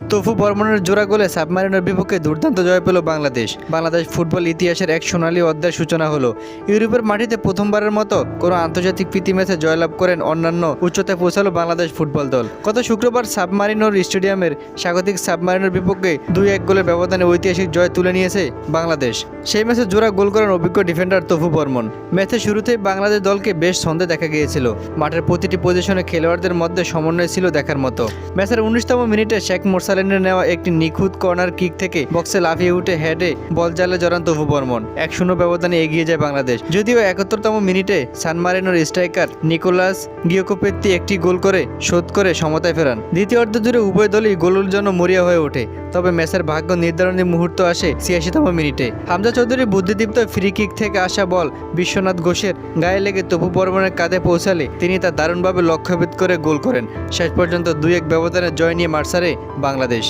তফু বর্মনের জোড়া গোলে সাবমারিনের বিপক্ষে দুর্দান্ত জয় পেল বাংলাদেশ। বাংলাদেশ ফুটবল ইতিহাসের এক সোনালী অধ্যায়ের সূচনা হলো। ইউরোপের মাটিতে প্রথমবারের মতো কোনো আন্তর্জাতিক প্রীতি ম্যাচে জয়লাভ করেন অন্যান্য উচ্চতায় পৌঁছালো বাংলাদেশ ফুটবল দল। গত শুক্রবার সাবমারিনোর স্টেডিয়ামের স্বাগতিক সাবমারিনের বিপক্ষে 2-1 গোলের ব্যবধানে ঐতিহাসিক জয় তুলে নিয়েছে বাংলাদেশ। সেই ম্যাচে জোড়া গোল করেন অভিজ্ঞ ডিফেন্ডার তফু বর্মন। ম্যাচের শুরুতেই বাংলাদেশ দলকে বেশ ছন্দে দেখা গিয়েছিল। মাঠের প্রতিটি পজিশনে খেলোয়াড়দের মধ্যে সমন্বয় ছিল দেখার মতো। ম্যাচের 19তম মিনিটে শেখ মোরসালিনের নেওয়া একটি নিখুঁত কর্নার কিক থেকে বক্সে লাফিয়ে উঠে হেডে বল জালে জড়ান তফু বর্মন। 1-0 ব্যবধানে এগিয়ে যায় বাংলাদেশ। যদিও 71তম মিনিটে সান মারিনোর স্ট্রাইকার নিকোলাস গিয়োকোপেত্তি একটি গোল করে শোধ করে সমতায় ফেরান। দ্বিতীয় অর্ধ জুড়ে উভয় দলই গোলের জন্য মরিয়া হয়ে ওঠে। তবে ম্যাচের ভাগ্য নির্ধারণী মুহূর্ত আসে 86তম মিনিটে। হামজা চৌধুরীর বুদ্ধিদীপ্ত ফ্রি কিক থেকে আসা বল বিশ্বনাথ ঘোষের গায়ে লেগে তফু বর্মনের কাঁধে পৌঁছালে তিনি তা দারুণভাবে লক্ষ্যভেদ করে গোল করেন। শেষ পর্যন্ত 2-1 ব্যবধানে জয় নিয়ে মাঠ ছাড়ে বাংলাদেশ।